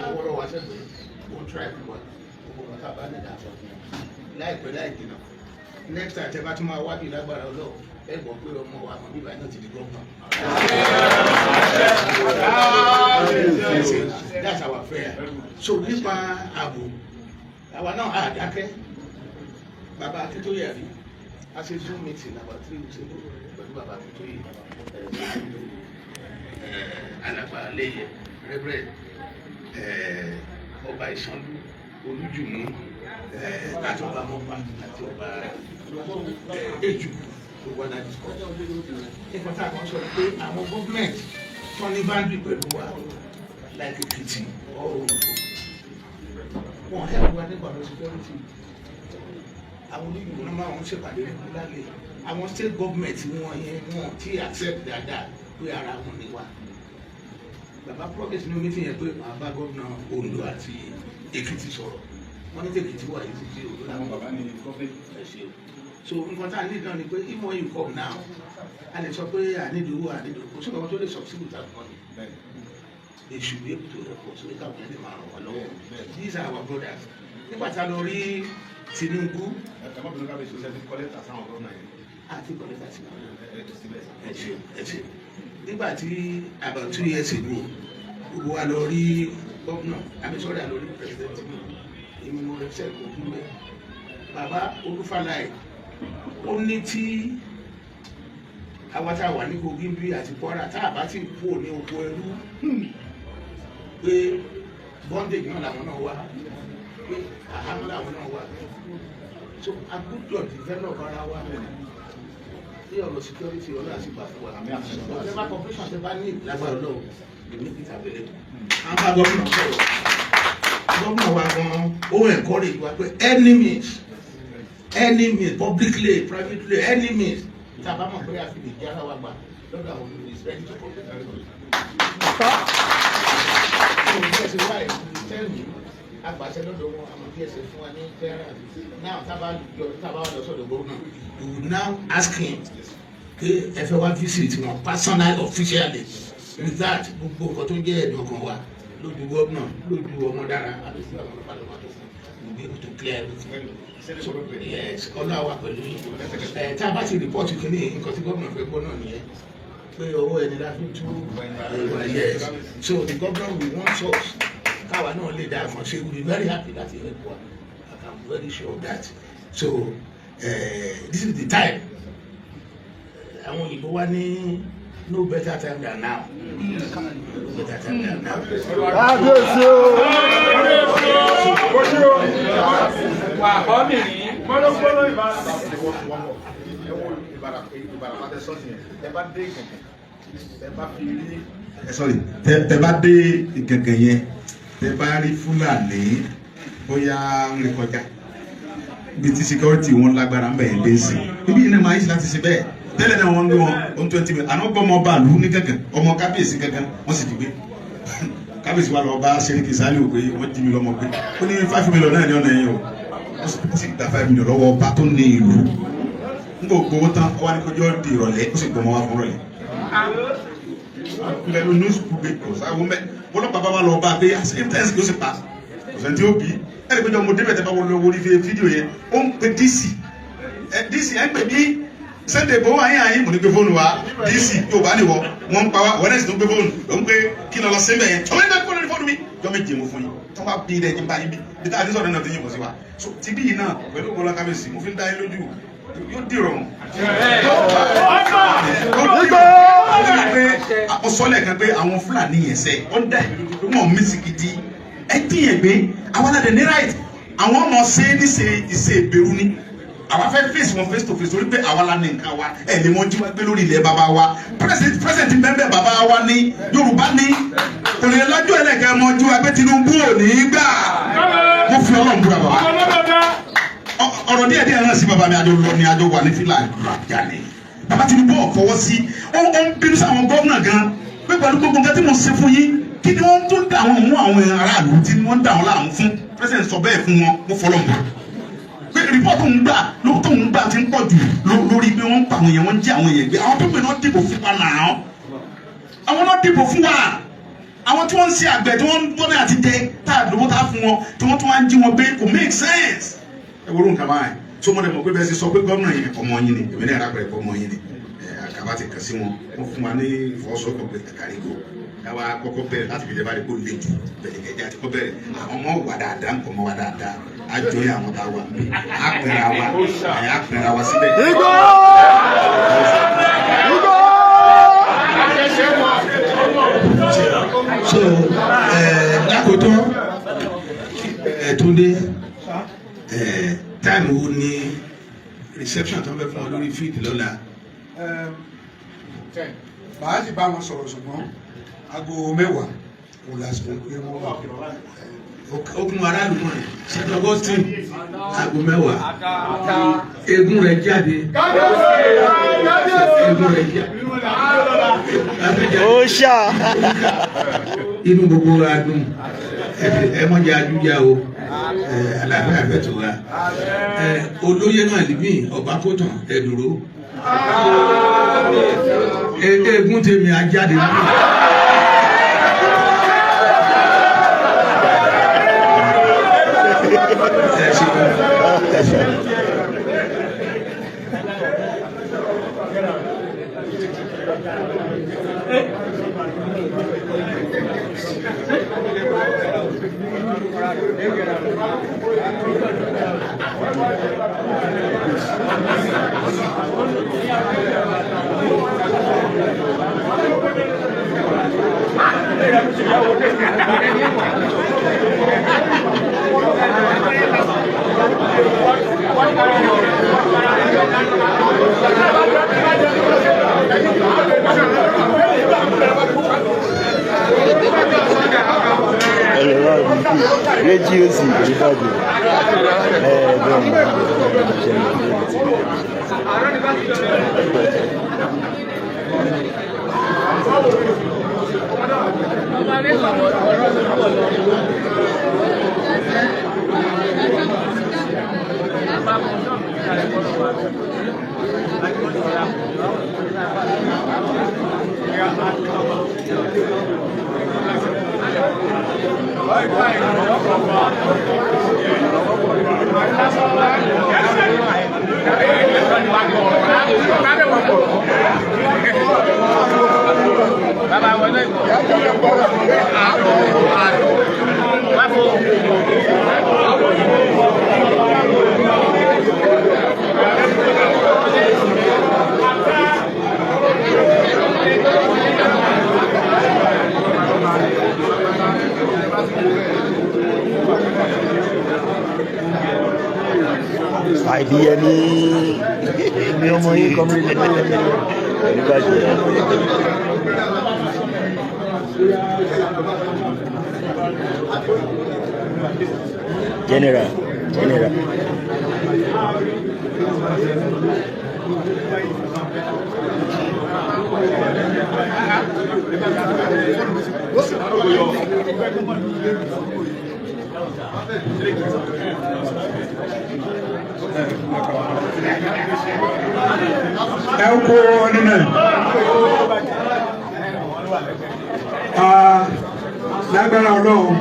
ìwọ́rọ̀ wa sẹ́gbẹ̀ẹ́ wọ́n try fún wa gbogbo wọn ká bá nígbà sọ fún wọn láìpẹ́ láì dènà next time tẹ́ bá tún máa wádìí lágbára Ọlọ́run ẹ gbọ́ pé ọmọ wa àwọn bíbá náà ti di gómìnà. That's our prayer. So nípa ààbò àwa náà àdákẹ́ bàbá Akíntóyè rí a ṣe Zoom meeting about 3 weeks ago pẹ̀lú bàbá Akíntóyè alàgbà lẹ́yẹ rẹ́bẹ̀rẹ̀ ọba Ìṣànlú Olújùmú àti ọba mọ́pà àti ọba Èjù gbogbo ọ̀nà discuss. Nípa tá a kan sọ pé àwọn gọ́ọ̀mẹ̀ntì tó ní báńdì pẹ̀lú wa like Èkìtì ọ̀rọ̀ wọn help wa nípa ọ̀rọ̀ security. Àwọn onígbìmọ̀ náà máa ń ṣèpàdé lálẹ́. Àwọn state government wọn yẹn wọn tí accept dáadáa pé ara wọn ni wa. Bàbá promise ní omi fi yẹn pé màá bá gómìnà Ondo àti Èkìtì sọ̀rọ̀. Wọ́n ní Èkìtì wà yìí ti di Ondo láwọn bàbá ní gọ́ọ̀mẹ̀ntì ẹ̀ ṣe o. So nǹkan tá a need náà ni pé if more you come now a lè sọ pé ànídòwò kò sí ọmọ tó lè succeed without money they should be able to help us so káwọn yẹn lè máa ràn wá lọ́wọ́ these are our brothers nígbà tá a lọ rí Tinubu àti kọ́lẹ́tà sí ẹ ṣe nígbà tí about 2 years ago gbogbo wa lọ rí gómìnà àmísọ́rí àlọ́ rí president èmi mo rẹ̀ sẹ́ẹ̀kì ojú mẹ́ bàbá Olúfàlàyé ó ní tí àwọn tá a wà ní Kogi bí àti Kwara tá a bá ti kú ní oko ẹrú pé bondage náà làwọn náà wá pé àhámọ́ làwọn náà wá so a gbọ́dọ̀ develop ara wa ní ọ̀rọ̀ security ọ̀rọ̀ àti ìgbà fún wa ọ̀rẹ́ bá corporation ṣe bá ní ìlágbára lọ́wọ́ èmi Peter Abẹ́lẹ̀ à ń bá gómìnà sọ̀rọ̀ gómìnà wa gan ó encourage wa pé any means publicly privately any means tá a bá mọ̀ pé a fi lè jẹ́ ara wa gbà lọ́dọ̀ àwọn olùdí is ready to complete our work. DSA wáyé tell me agbàṣẹ lọ́dọ̀ wọn àwọn DSA fún wa ní clearance now tá a bá wà lọ sọ́dọ̀ gómìnà we will now ask him pé ẹ fẹ́ wá visit wọn personal officially with that gbogbo nǹkan tó ń jẹ́ ẹ̀dùn ọkàn wa lójú gómìnà lójú ọmọ dára àti sí àwọn ọlọ́pàá lọ́wọ́ tó fún we will be able to clear everything. Yes, ọlọ́wà pẹ̀lú tá a bá ti rìpọ́ọ̀tì kìíní nǹkan tí gómìnà fẹ́ gbọ́ náà nìyẹn pé owó ẹni láti tú yes so the government will want us káwa náà lè dá àfọ̀nṣe we be very happy that he help wa I'm very sure of that so this is the time àwọn òyìnbó wá ní no better time than now no better time than now. tẹ bá dé gẹ́gẹ́ yẹn tẹ bá rí Fúlàní bóyá ń rí kọjá bí ti security wọn lágbára ń bẹ̀rẹ̀ dé sí ibi yìí náà máa ń ṣe láti ṣe bẹ́ẹ̀ tẹ́lẹ̀ náà wọ́n ń gbé wọn 20 million àná gbọ́ ọmọ bàálù ní gẹ́gẹ́ ọmọ kábíyèsí gẹ́gẹ́ wọ́n sì dìgbé kábíyèsí wa lọ bá Sẹ́ríkì Sàlíù pé wọ́n jí mi lọ́mọ gbé ó ní 5 million náà ní ọ̀nà yẹn o ó sì gba 5 million lọ́wọ́ ọba tó ní ìlú ń gbọ́ gbowó tán ọwọ́ ní kọjọ́ di ìrọ̀lẹ́ ó sì gbọmọ wá fún rọ̀lẹ́ lẹ́nu ní sùkúù gbé kò sáwọn mẹ́ bọ́lọ́pàá bá wà lọ bá gbé àṣẹ́ntẹ́sì ló sì pa ọ̀sẹ̀ tí ó bí ẹni pé jọ mo débẹ̀ tẹ́ bá wọlé owó ní fídíò yẹn ó ń pe DC ẹ̀ ń pè bí Sunday Igboho ayé mo ní gbé fóònù wa DC yóò bá níwọ wọn ń pa wá wọ́n ẹ̀sìn tó gbé fóònù ló ń gbé kí lọ lọ sí mẹ́yẹn ọmọ nígbà fóònù ní fóònù mi jọ méje mo fún yín tó bá bí rẹ̀ ní bá yín bí tá a ti sọ̀rọ̀ náà ti yín kò sí wa so ti bí yìí náà pẹ̀lú ọgbọ́n kábíyèsí mo fi ń dá yín lójú yóò dìrọ̀ àkọsọ́lẹ̀ kan pé àwọn Fúlàní yẹn sẹ́ wọ́n dá ìlú pé wọ́n mí sí gidi ẹ díyẹn gbé àwọn aládé ní right àwọn ọmọ ṣe é ní ṣe ìṣe ìbẹ̀rù ni àwa fẹ́ face wọn face to face torí pé àwa la ní nǹkan wa ẹ̀ ni wọ́n jí wá gbé lórí ilẹ̀ bàbá wa president bẹ́ẹ̀ bàbá wa ní Yorùbá ní kò lè lájú ẹlẹ́gẹ̀ẹ́ mọ́jú abẹ́ Tinubu ò ní í gbà mo fi Ọlọ́run búra bàbá ọ̀rọ̀ díẹ̀ díẹ̀ náà sí bàbá mi àjọ lọ ní àjọ wà ní fìlà ìgbàjáde bàbá Tinubu ò fọwọ́ sí ó ń bínú sáwọn gómìnà gan pé pẹ̀lú gbogbo nǹkan tí mo ṣe fún yín kí ni wọ́n tún dà wọ́n mú àwọn aráàlú tí wọ́n dà wọ́n láàmú fún president sọ bẹ́ẹ̀ fún wọn mo fọlọ́ mọ́ pé rìpọ́tù ń gbà lóòótọ́ ń gbà ti ń pọ̀ jù lórí pé wọ́n ń pa àwọn èèyàn wọ́n ń jí àwọn èèyàn gbé àwọn pípẹ́ náà dìbò fún wa náà àwọn náà dìbò fún wa àwọn tí wọ́n ń ṣe àgbẹ̀ tí wọ́n ní àti jẹ tá a lówó tá a fún wọn tí wọ́n tún wá ń jí wọn gbé kò make sense. ẹ wo ló ń kaba yẹn tó mọ̀ dẹ̀ mọ̀ pé bẹ́ẹ̀ sì sọ pé gómìnà yẹn ọmọ yín ni èmi náà yàrá pẹ̀lẹ́ ọmọ yín ni àkàbà ti kàn sí wọn wọ́n fún wa ní ìfọwọ́sowọ́pọ̀ pé kàrígò káwa kọ́kọ́ bẹ̀rẹ̀ láti fi lẹ́bàá kó lè jù bẹ̀rẹ̀ kẹjá ti kọ́ bẹ̀rẹ̀ àwọn ọmọ wà dáadáa nǹkan ọmọ wà dáadáa àjọyọ̀ àwọn tá a wà mí àpẹẹrẹ wa síbẹ̀. So lákòótọ́ Túndé táìmù wo ni reception tó ń bẹ fún ọ lórí fíìdì lọ́la. màá sì bá wọn sọ̀rọ̀ ṣùgbọ́n aago 10 kò lásìkò pé wọ́n wà. ogun aráàlú mọ̀ ẹ́ St. Augustine aago 10 eégún rẹ̀ jáde eégún rẹ̀ jáde. Ó ṣá. Inú gbogbo wa dùn ẹ mọ̀jẹ̀ ajújà o àlàáfíà fẹ́ tó wa olóyè náà níbí ọba kó tàn ẹ dúró eégún tèmi ajáde níbí. Rédíò sì ìbàdàn àìdíyẹ ní ọmọ yìí kọ́ mílíọ̀nù nígbàjẹ́. General. ẹ kó nínú lágbára Ọlọ́run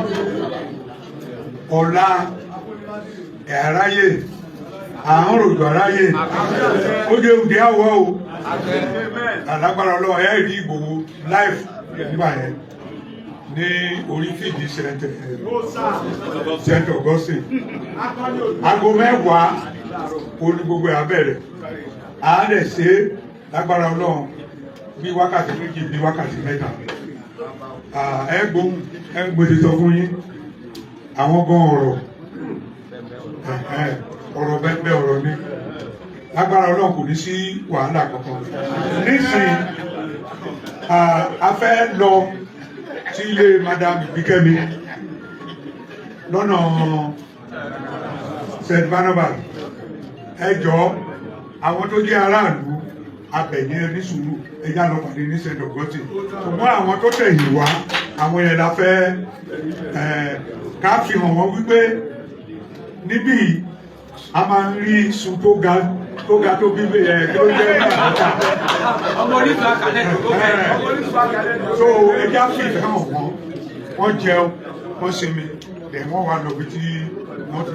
ọ̀la ẹ̀ráyè àwọn òjò aráyè ó dé òde àwọ̀ o lágbára Ọlọ́run ẹ̀ rí Ìgbòho live nígbà yẹn ní orí fídì St. Augustine aago 10 olú gbogbo abẹ́rẹ́ àádẹ́ ṣe lágbára Ọlọ́run bí wákàtí méjì bí wákàtí mẹ́ta ẹgbóhùn ẹgbòdì sọ fún yín àwọn gan ọ̀rọ̀ bẹ́ẹ̀ ọ̀rọ̀ ní lágbára Ọlọ́run kò ní sí wàhálà kankan nísìn a fẹ́ lọ sí ilé madam Bíkẹ́mi lọ́nà St. Barnabas. Ẹ jọ̀ọ́ àwọn tó jẹ́ aráàlú abẹ̀yẹ ní sùúrù ẹja lọ pàdé ní St. Augustine. Ṣùgbọ́n àwọn tó tẹ̀yìn wá àwọn yẹn la fẹ́ ká fi hàn wọ́n wípé níbí a máa ń rí iṣu tó ga tó bí tó jẹ́ ìgbàlódà. ọmọ onífà kalẹ̀ so ẹja fi ìfẹ́ hàn wọ́n jẹun wọ́n sinmi dẹ̀ wọ́n wá lọ bí tí wọ́n ti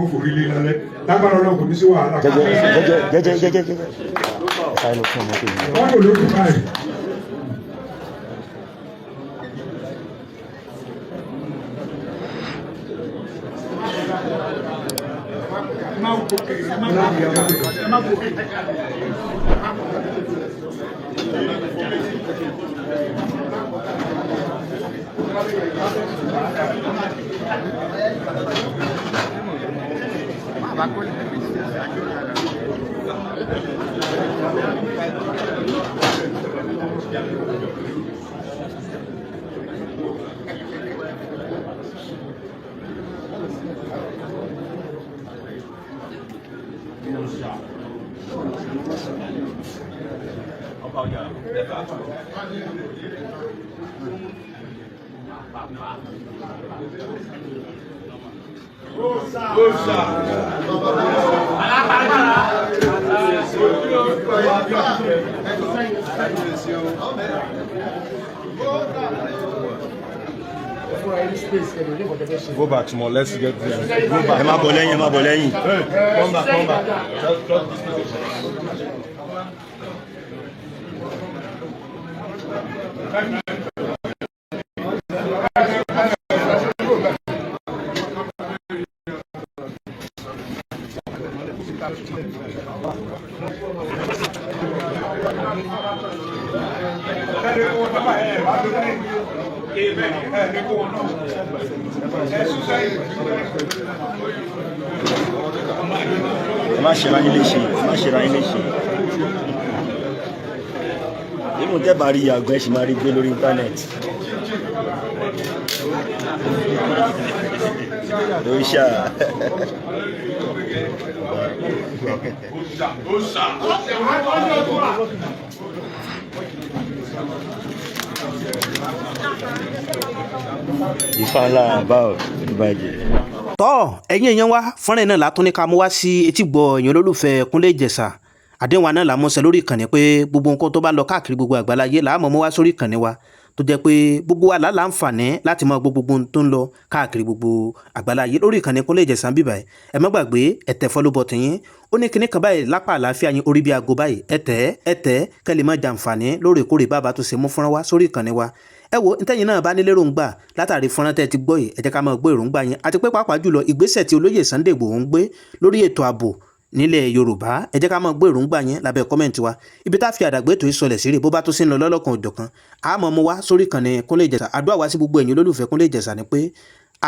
forí lé lálẹ́ lágbára Ọlọ́run kò ní sí wàhálà. jẹ́jẹ́ wọ́n kò lókun báyìí. Go back small, let's get there. Go back. ẹ má bọ̀ lẹ́yìn. Come back. ẹ má ṣe ra yín léṣe nínú tẹ́bà rí àgbọ̀ ẹ̀ sì máa rí gbé lórí íńtánẹ́ẹ̀tì lórí ṣáà. Ifá ńlá àbá ìbàjẹ́. tọ́ ẹ̀yin èèyàn wa fọ́nrán náà látún ní ká mú wá sí etígbọ̀ èèyàn olólùfẹ́ Kúnlé Ìjẹ̀ṣà àdéhùn wa náà làmúṣẹ lórí ìkànnì pé gbogbo nǹkan tó bá lọ káàkiri gbogbo àgbáláyé làámọ̀ mú wá sórí ìkànnì wa tó jẹ́ pé gbogbo wa láǹfààní láti mọ gbogbo tó ń lọ káàkiri gbogbo àgbáláyé lórí ìkànnì Kúnlé Ìjẹ̀ṣà bíbà ẹ má gbàgbé ẹ tẹ follow button yín ó ní kinní kan báyìí lápá àlàáfíà yín orí bí aago báyìí ẹ tẹ kẹ́ lè má jàǹfààní lóòrèkóòrè bàbá tó ṣe mú fúnra wá sórí ìkànnì wa ẹ wo ntẹ́yìn náà bá nílé ròǹgbà látàrí fọ́nrán tẹ́ ti gbọ́ yìí ẹ jẹ́ ká máa gbọ́ èròǹgbà yẹn àti pé pàápàá jùlọ ìgbésẹ̀ tí olóyè Sunday Igboho ń gbé lórí ètò ààbò nílẹ̀ Yorùbá ẹ jẹ́ ká máa gbọ́ èròǹgbà yẹn lábẹ́ kọ́mẹ̀ntì wa ibi tá a fi àdàgbé ètò ìsọlẹ̀ sí rè bó bá tó sí ń lọ lọ́lọ́kan òjọ̀kan àmọ́ mo wá sórí ìkànnì Kúnlé Ìjẹ̀ṣà àdúrà wá sí gbogbo ẹ̀yin olólùfẹ́ Kúnlé Ìjẹ̀ṣà ni pé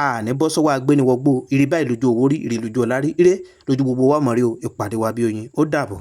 a ní bọ́ sọ́wọ́ agbéniwọ̀gbó ìrì báyìí lójú owó rí ìrì lójú ọ̀la rí ire lójú gbogbo wa mọ̀ rí o ìpàdé wa bí oyin ó dàbọ̀.